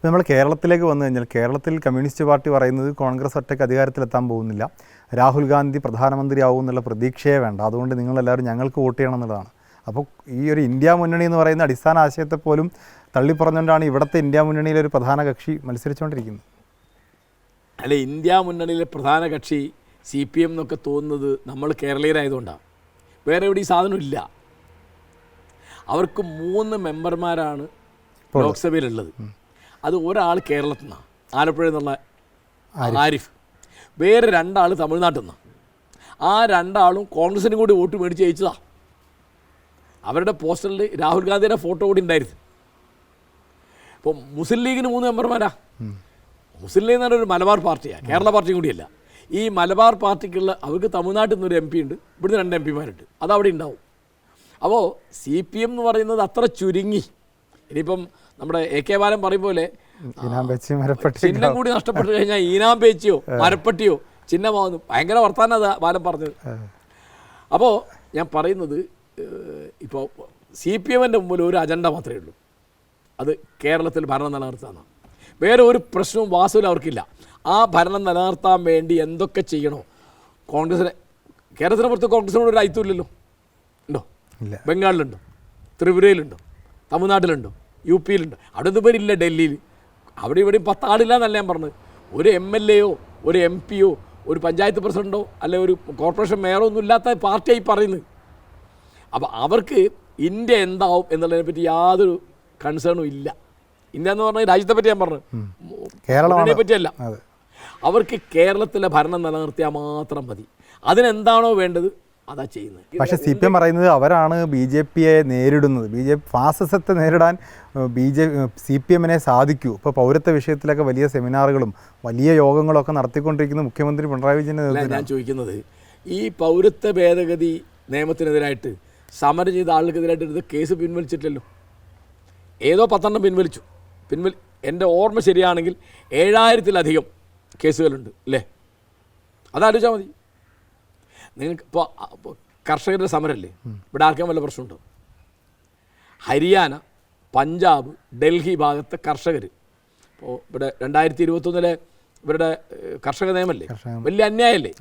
ഇപ്പോൾ നമ്മൾ കേരളത്തിലേക്ക് വന്നു കഴിഞ്ഞാൽ കേരളത്തിൽ കമ്മ്യൂണിസ്റ്റ് പാർട്ടി പറയുന്നത് കോൺഗ്രസ് ഒറ്റയ്ക്ക് അധികാരത്തിലെത്താൻ പോകുന്നില്ല, രാഹുൽ ഗാന്ധി പ്രധാനമന്ത്രിയാവും എന്നുള്ള പ്രതീക്ഷയെ വേണ്ട, അതുകൊണ്ട് നിങ്ങളെല്ലാവരും ഞങ്ങൾക്ക് വോട്ട് ചെയ്യണം എന്നുള്ളതാണ്. അപ്പോൾ ഈ ഒരു ഇന്ത്യ മുന്നണി എന്ന് പറയുന്ന അടിസ്ഥാന ആശയത്തെ പോലും തള്ളിപ്പറഞ്ഞുകൊണ്ടാണ് ഇവിടുത്തെ ഇന്ത്യ മുന്നണിയിലെ ഒരു പ്രധാന കക്ഷി മത്സരിച്ചുകൊണ്ടിരിക്കുന്നത്. അല്ല, ഇന്ത്യ മുന്നണിയിലെ പ്രധാന കക്ഷി CPM എന്നൊക്കെ തോന്നുന്നത് നമ്മൾ കേരളീയരായതുകൊണ്ടാണ്. വേറെ എവിടെ ഈ സാധനം ഇല്ല. അവർക്ക് 3 മെമ്പർമാരാണ് ലോക്സഭയിലുള്ളത്. അത് ഒരാൾ കേരളത്തിൽ നിന്നാണ്, ആലപ്പുഴയിൽ നിന്നുള്ള ആരിഫ്, വേറെ 2 ആൾ തമിഴ്നാട്ടിൽ നിന്നാണ്. ആ 2 ആളും കോൺഗ്രസിനും കൂടി വോട്ട് മേടിച്ച് ജയിച്ചതാണ്. അവരുടെ പോസ്റ്ററിൽ രാഹുൽ ഗാന്ധിയുടെ ഫോട്ടോ കൂടി ഉണ്ടായിരുന്നു. അപ്പോൾ മുസ്ലിം ലീഗിന് 3 മെമ്പർമാരാ. മുസ്ലിം ലീഗ് എന്ന് പറഞ്ഞൊരു മലബാർ പാർട്ടിയാണ്, കേരള പാർട്ടിയും കൂടിയല്ല. ഈ മലബാർ പാർട്ടിക്കുള്ള അവർക്ക് തമിഴ്നാട്ടിൽ നിന്നൊരു MP ഉണ്ട്, ഇവിടുന്ന് 2 MPമാരുണ്ട്, അതവിടെ ഉണ്ടാവും. അപ്പോൾ CPM എന്ന് പറയുന്നത് അത്ര ചുരുങ്ങി. ഇനിയിപ്പം നമ്മുടെ AK ബാലൻ പറയും പോലെ ചിഹ്നം കൂടി നഷ്ടപ്പെട്ടു കഴിഞ്ഞാൽ ഈനാം പേച്ചിയോ മരപ്പട്ടിയോ ചിഹ്നമാവുന്നു. ഭയങ്കര വർത്താനം അത് ബാലൻ പറഞ്ഞത്. അപ്പോൾ ഞാൻ പറയുന്നത്, ഇപ്പോൾ CPMൻ്റെ മുമ്പിൽ ഒരു അജണ്ട മാത്രമേ ഉള്ളൂ, അത് കേരളത്തിൽ ഭരണം നിലനിർത്താനാണ്. വേറെ ഒരു പ്രശ്നവും വാസ്തുവിൽ അവർക്കില്ല. ആ ഭരണം നിലനിർത്താൻ വേണ്ടി എന്തൊക്കെ ചെയ്യണോ കോൺഗ്രസിനെ, കേരളത്തിന് പുറത്ത് കോൺഗ്രസിനോട് ഒരു അയിത്തമില്ലല്ലോ. ഉണ്ടോ? ബംഗാളിലുണ്ടോ? ത്രിപുരയിലുണ്ടോ? തമിഴ്നാട്ടിലുണ്ടോ? UP യിലുണ്ടോ? അവിടെ ഒന്നും പേരില്ല. ഡൽഹിയിൽ അവിടെ ഇവിടെയും 10 ആളില്ല എന്നല്ല ഞാൻ പറഞ്ഞത്. ഒരു MLAയോ ഒരു MPയോ ഒരു പഞ്ചായത്ത് പ്രസിഡൻറ്റോ അല്ലെ ഒരു കോർപ്പറേഷൻ മേയറോ ഒന്നും ഇല്ലാത്ത പാർട്ടിയായി പറയുന്നത്. അപ്പോൾ അവർക്ക് ഇന്ത്യ എന്താവും എന്നുള്ളതിനെപ്പറ്റി യാതൊരു കൺസേണും ഇല്ല. ഇന്ത്യ എന്ന് പറഞ്ഞാൽ രാജ്യത്തെ പറ്റി ഞാൻ പറഞ്ഞു, കേരളത്തിനെ പറ്റിയല്ല. അവർക്ക് കേരളത്തിലെ ഭരണം നിലനിർത്തിയാൽ മാത്രം മതി. അതിനെന്താണോ വേണ്ടത് അതാ ചെയ്യുന്നത്. പക്ഷേ CPM പറയുന്നത് അവരാണ് BJPയെ നേരിടുന്നത്, ഫാസിസത്തെ നേരിടാൻ CPMനെ സാധിക്കൂ. ഇപ്പോൾ പൗരത്വ വിഷയത്തിലൊക്കെ വലിയ സെമിനാറുകളും വലിയ യോഗങ്ങളൊക്കെ നടത്തിക്കൊണ്ടിരിക്കുന്ന മുഖ്യമന്ത്രി പിണറായി വിജയൻ. ഞാൻ ചോദിക്കുന്നത്, ഈ പൗരത്വ ഭേദഗതി നിയമത്തിനെതിരായിട്ട് സമരം ചെയ്ത ആളുകൾക്കെതിരായിട്ട് എടുത്ത കേസ് പിൻവലിച്ചിട്ടില്ലല്ലോ. ഏതോ 10 പിൻവലിച്ചു. എൻ്റെ ഓർമ്മ ശരിയാണെങ്കിൽ 7000-ലധികം കേസുകളുണ്ട് അല്ലേ? അതാലോചിച്ചാൽ മതി. നിങ്ങൾക്ക് ഇപ്പോൾ കർഷകരുടെ സമരമല്ലേ, ഇവിടെ ആർക്കും വല്ല പ്രശ്നമുണ്ടോ? ഹരിയാന, പഞ്ചാബ്, ഡൽഹി ഭാഗത്തെ കർഷകർ ഇപ്പോൾ ഇവിടെ 2021 ഇവരുടെ കർഷക നിയമമല്ലേ, വലിയ അന്യായമല്ലേ?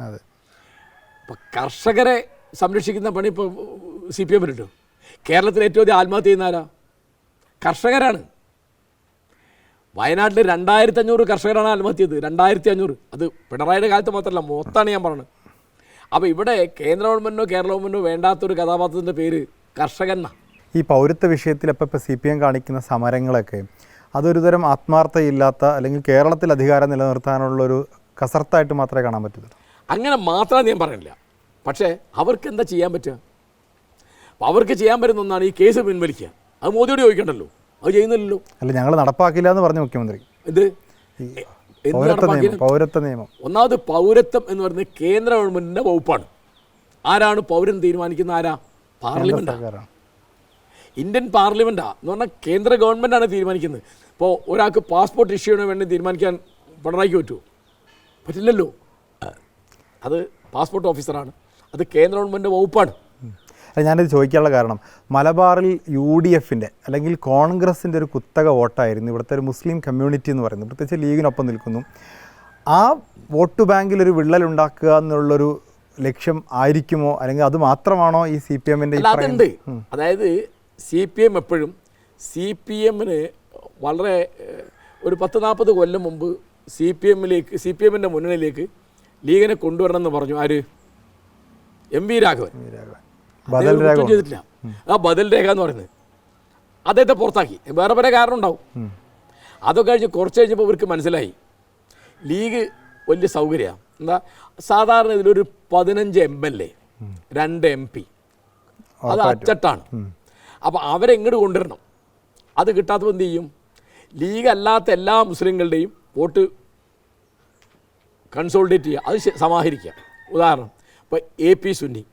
അപ്പോൾ കർഷകരെ സംരക്ഷിക്കുന്ന പണി ഇപ്പോൾ CPMനുണ്ട്. കേരളത്തിൽ ഏറ്റവും അധികം ആത്മഹത്യ ചെയ്യുന്ന ആരാ? കർഷകരാണ്. വയനാട്ടിൽ 2500 കർഷകരാണ് ആത്മഹത്യ ചെയ്തത്. 2500. അത് പിണറായിയുടെ കാലത്ത് മാത്രമല്ല, മൊത്തമാണ് ഞാൻ പറഞ്ഞത്. അപ്പോൾ ഇവിടെ കേന്ദ്ര ഗവൺമെൻറ്റോ കേരള ഗവൺമെൻറ്റോ വേണ്ടാത്തൊരു കഥാപാത്രത്തിൻ്റെ പേര് കർഷകനാണ്. ഈ പൗരത്വ വിഷയത്തിൽ ഇപ്പോൾ CPM കാണിക്കുന്ന സമരങ്ങളൊക്കെ അതൊരു തരം ആത്മാർത്ഥയില്ലാത്ത അല്ലെങ്കിൽ കേരളത്തിൽ അധികാരം നിലനിർത്താനുള്ളൊരു കസർത്തായിട്ട് മാത്രമേ കാണാൻ പറ്റുള്ളൂ. അങ്ങനെ മാത്രം ഞാൻ പറയില്ല. പക്ഷേ അവർക്ക് എന്താ ചെയ്യാൻ പറ്റുക? അപ്പോൾ അവർക്ക് ചെയ്യാൻ പറ്റുന്ന ഒന്നാണ് ഈ കേസ് പിൻവലിക്കുക. അത് മോദിയോട് ചോദിക്കണ്ടല്ലോ, അത് ചെയ്യുന്നില്ലല്ലോ. അല്ല, ഞങ്ങൾ നടപ്പാക്കില്ല എന്ന് പറഞ്ഞു മുഖ്യമന്ത്രി. ഇത് പൗരത്വ നിയമം. ഒന്നാമത് പൗരത്വം എന്ന് പറയുന്നത് കേന്ദ്ര ഗവൺമെൻറ്റിൻ്റെ വകുപ്പാണ്. ആരാണ് പൗരൻ തീരുമാനിക്കുന്ന? ആരാ? പാർലമെൻറ്റാണ്. ഇന്ത്യൻ പാർലമെൻറ്റാണ് എന്ന് പറഞ്ഞാൽ കേന്ദ്ര ഗവൺമെൻറ്റാണ് തീരുമാനിക്കുന്നത്. ഇപ്പോൾ ഒരാൾക്ക് പാസ്പോർട്ട് ഇഷ്യൂ ചെയ്യണോ വേണ്ടി തീരുമാനിക്കാൻ പിണറായിക്ക് പറ്റുമോ? പറ്റില്ലല്ലോ. അത് പാസ്പോർട്ട് ഓഫീസറാണ്, അത് കേന്ദ്ര ഗവൺമെൻറ് വകുപ്പാണ്. ഞാനിത് ചോദിക്കാനുള്ള കാരണം, മലബാറിൽ UDFൻ്റെ അല്ലെങ്കിൽ കോൺഗ്രസിൻ്റെ ഒരു കുത്തക വോട്ടായിരുന്നു ഇവിടുത്തെ ഒരു മുസ്ലിം കമ്മ്യൂണിറ്റി എന്ന് പറയുന്നത്. പ്രത്യേകിച്ച് ലീഗിനൊപ്പം നിൽക്കുന്നു. ആ വോട്ട് ബാങ്കിലൊരു വിള്ളലുണ്ടാക്കുക എന്നുള്ളൊരു ലക്ഷ്യം ആയിരിക്കുമോ, അല്ലെങ്കിൽ അത് മാത്രമാണോ ഈ CPMൻ്റെ? അതുണ്ട്. അതായത് CPM എപ്പോഴും CPMന് വളരെ ഒരു 10-40 കൊല്ലം മുമ്പ് CPMൻ്റെ മുന്നണിയിലേക്ക് ലീഗിനെ കൊണ്ടുവരണം എന്ന് പറഞ്ഞു. ആര്? MV രാഘവൻ. ചെയ്തിട്ടില്ല. ആ ബദൽ രേഖ എന്ന് പറയുന്നത് അദ്ദേഹത്തെ പുറത്താക്കി. വേറെ പല കാരണം ഉണ്ടാവും. അതൊക്കെ കഴിഞ്ഞ് കുറച്ച് കഴിഞ്ഞപ്പോൾ ഇവർക്ക് മനസ്സിലായി ലീഗ് വലിയ സൗകര്യമാണ്. എന്താ, സാധാരണ ഇതിലൊരു 15 MLA, 2 MP, അത് അച്ചട്ടാണ്. അപ്പോൾ അവരെങ്ങോട്ട് കൊണ്ടുവരണം. അത് കിട്ടാത്തപ്പോൾ എന്ത് ചെയ്യും? ലീഗ് അല്ലാത്ത എല്ലാ മുസ്ലിങ്ങളുടെയും വോട്ട് കൺസോളിഡേറ്റ് ചെയ്യുക, അത് സമാഹരിക്കുക. ഉദാഹരണം, ഇപ്പോൾ AP സുന്നി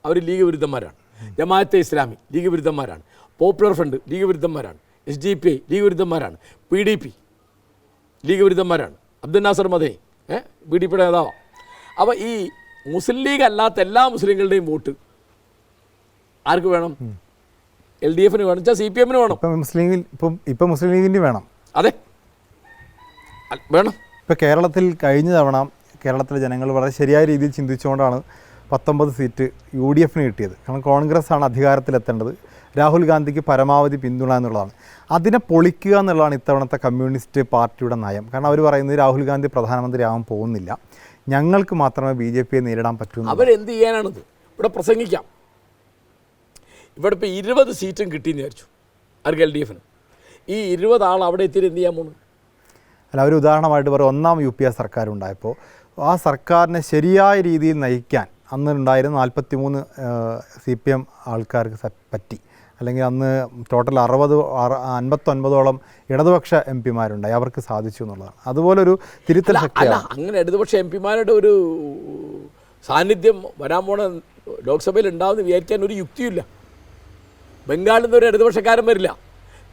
അവർ ലീഗ് വിരുദ്ധന്മാരാണ്, ജമാഅത്തെ ഇസ്ലാമി ലീഗ് വിരുദ്ധന്മാരാണ്, പോപ്പുലർ ഫ്രണ്ട് ലീഗ് വിരുദ്ധന്മാരാണ്, SDPI ലീഗ് വിരുദ്ധന്മാരാണ്, PDP ലീഗ് വിരുദ്ധന്മാരാണ്, അബ്ദുൽ നാസർ മദനി PDPയുടെ നേതാവാണ്. അപ്പോൾ ഈ മുസ്ലിം ലീഗ് അല്ലാത്ത എല്ലാ മുസ്ലിങ്ങളുടെയും വോട്ട് ആർക്ക് വേണം? LDFന് വേണം, CPMന് വേണം. ഇപ്പം മുസ്ലിം ലീഗിന് വേണം. അതെ, വേണം. ഇപ്പോൾ കേരളത്തിൽ കഴിഞ്ഞ തവണ കേരളത്തിലെ ജനങ്ങൾ വളരെ ശരിയായ രീതിയിൽ ചിന്തിച്ചുകൊണ്ടാണ് 19 സീറ്റ് UDF കിട്ടിയത്. കാരണം കോൺഗ്രസ് ആണ് അധികാരത്തിലെത്തേണ്ടത്, രാഹുൽ ഗാന്ധിക്ക് പരമാവധി പിന്തുണ എന്നുള്ളതാണ്. അതിനെ പൊളിക്കുക എന്നുള്ളതാണ് ഇത്തവണത്തെ കമ്മ്യൂണിസ്റ്റ് പാർട്ടിയുടെ നയം. കാരണം അവർ പറയുന്നത് രാഹുൽ ഗാന്ധി പ്രധാനമന്ത്രിയാവാൻ പോകുന്നില്ല, ഞങ്ങൾക്ക് മാത്രമേ BJPയെ നേരിടാൻ പറ്റൂ. അവരെന്ത് ചെയ്യാനാണിത്? ഇവിടെ പ്രസംഗിക്കാം. ഇവിടെ ഇപ്പോൾ 20 സീറ്റും കിട്ടിയെന്ന് വിചാരിച്ചു അവർക്ക് LDF. ഈ 20 ആൾ അവിടെ എത്തിയിട്ട് എന്ത് ചെയ്യാൻ പോകുന്നു? അല്ല, അവർ ഉദാഹരണമായിട്ട് പറയും, ഒന്നാം UPA സർക്കാർ ഉണ്ടായപ്പോൾ ആ സർക്കാരിനെ ശരിയായ രീതിയിൽ നയിക്കാൻ അന്ന് ഉണ്ടായിരുന്ന 43 CPM ആൾക്കാർക്ക് പറ്റി. അല്ലെങ്കിൽ അന്ന് ടോട്ടൽ 59ഓളം ഇടതുപക്ഷ MP മാരുണ്ടായി, അവർക്ക് സാധിച്ചു എന്നുള്ളതാണ്. അതുപോലൊരു തിരുത്തൽ ശക്തിയാണ്. അങ്ങനെ ഇടതുപക്ഷ MP മാരുടെ ഒരു സാന്നിധ്യം വരാൻ പോണ ലോക്സഭയിൽ ഉണ്ടാവുമെന്ന് വിചാരിക്കാൻ ഒരു യുക്തിയില്ല. ബംഗാളിൽ നിന്ന് ഒരു ഇടതുപക്ഷക്കാരൻ വരില്ല,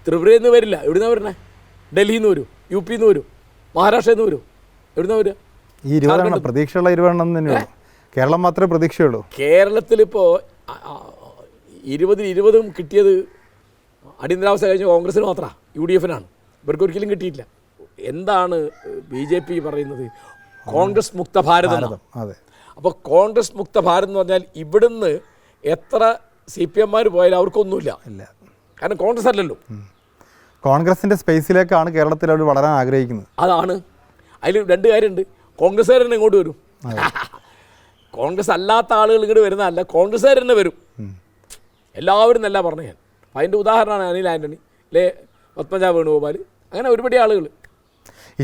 ത്രിപുരയിൽ നിന്ന് വരില്ല. എവിടുന്ന വരണേ? ഡൽഹിയിൽ നിന്ന് വരും, UP നിന്ന് വരും, മഹാരാഷ്ട്രയിൽ നിന്ന് വരും. എവിടുന്ന വരിക? ഈ 20 പ്രതീക്ഷയുള്ള 20 തന്നെയുള്ളൂ. കേരളം മാത്രമേ പ്രതീക്ഷയുള്ളൂ. കേരളത്തിലിപ്പോൾ 20 കിട്ടിയത് അടിയന്തരാവസ്ഥ കഴിഞ്ഞ കോൺഗ്രസ്സിന് മാത്രമാണ്, UDF-നാണ്. ഇവർക്ക് ഒരിക്കലും കിട്ടിയിട്ടില്ല. എന്താണ് BJP പറയുന്നത്? കോൺഗ്രസ് മുക്ത ഭാരതം. അതെ. അപ്പോൾ കോൺഗ്രസ് മുക്ത ഭാരതം എന്ന് പറഞ്ഞാൽ ഇവിടുന്ന് എത്ര CPM-മാർ പോയാലും അവർക്കൊന്നുമില്ല. കാരണം കോൺഗ്രസ് അല്ലല്ലോ. കോൺഗ്രസിൻ്റെ സ്പേസിലേക്കാണ് കേരളത്തിൽ അവർ വളരാൻ ആഗ്രഹിക്കുന്നത്. അതാണ്. അതിൽ 2 കാര്യമുണ്ട്. കോൺഗ്രസ്സുകാർ തന്നെ ഇങ്ങോട്ട് വരും. കോൺഗ്രസ് അല്ലാത്ത ആളുകൾ ഇങ്ങോട്ട് വരുന്നതല്ല, കോൺഗ്രസ്സുകാർ തന്നെ വരും. എല്ലാവരും എന്നല്ല പറഞ്ഞു ഞാൻ. അതിൻ്റെ ഉദാഹരണമാണ് അനിൽ ആൻ്റണി, അല്ലേ, പത്മജ വേണുഗോപാൽ, അങ്ങനെ ഒരുപാട് ആളുകൾ.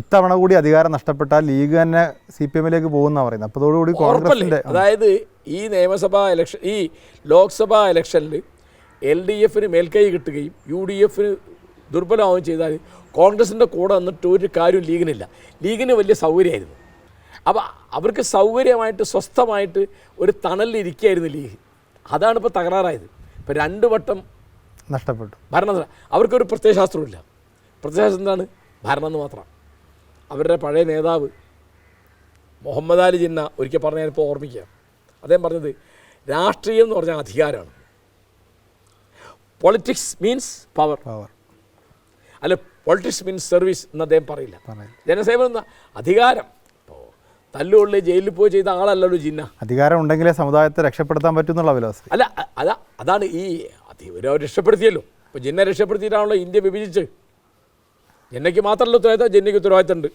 ഇത്തവണ കൂടി അധികാരം നഷ്ടപ്പെട്ടാൽ ലീഗ് തന്നെ CPM-ലേക്ക് പോകുന്ന പറയുന്നത്. അപ്പോൾ അതോടുകൂടി കോൺഗ്രസിൻ്റെ, അതായത് ഈ നിയമസഭാ ഇലക്ഷൻ, ഈ ലോക്സഭാ ഇലക്ഷനിൽ LDF-ന് മേൽക്കൈ കിട്ടുകയും UDF-ന് ദുർബലമാവുകയും ചെയ്താൽ കോൺഗ്രസിൻ്റെ കൂടെ വന്നിട്ട് ഒരു കാര്യം ലീഗിനില്ല. ലീഗിന് വലിയ സൗകര്യമായിരുന്നു. അപ്പോൾ അവർക്ക് സൗകര്യമായിട്ട് സ്വസ്ഥമായിട്ട് ഒരു തണലിരിക്കുകയായിരുന്നു ലീഗ്. അതാണ് ഇപ്പോൾ തകരാറായത്. ഇപ്പോൾ 2 വട്ടം നഷ്ടപ്പെട്ടു ഭരണം. അവർക്കൊരു പ്രത്യയശാസ്ത്രമില്ല. പ്രത്യയശാസ്ത്രം എന്താണ്? ഭരണം എന്ന് മാത്രം. അവരുടെ പഴയ നേതാവ് മുഹമ്മദ് അലി ജിന്ന ഒരിക്കൽ പറഞ്ഞ ഞാനിപ്പോൾ ഓർമ്മിക്കുക. അദ്ദേഹം പറഞ്ഞത് രാഷ്ട്രീയം എന്ന് പറഞ്ഞാൽ അധികാരമാണ്. പൊളിറ്റിക്സ് മീൻസ് പവർ, അല്ല പൊളിറ്റിക്സ് മീൻസ് സർവീസ് എന്ന് അദ്ദേഹം പറയില്ല. ജനസേവനം എന്ന അധികാരം. ഇപ്പോൾ തല്ലുകൊള്ളി ജയിലിൽ പോയി ചെയ്ത ആളല്ലല്ലോ ജിന്ന. അധികാരം ഉണ്ടെങ്കിലേ സമുദായത്തെ രക്ഷപ്പെടുത്താൻ പറ്റുന്നുള്ള വിലോസം. അല്ല, അതാണ് ഈ അവർ രക്ഷപ്പെടുത്തിയല്ലോ. ഇപ്പോൾ ജിന്നെ രക്ഷപ്പെടുത്തിയിട്ടാണല്ലോ ഇന്ത്യ വിഭജിച്ച്. ജിന്നയ്ക്ക് മാത്രമല്ല ഉത്തരവാദിത്തം, ജിന്നയ്ക്ക് ഉത്തരവാദിത്തമുണ്ട്.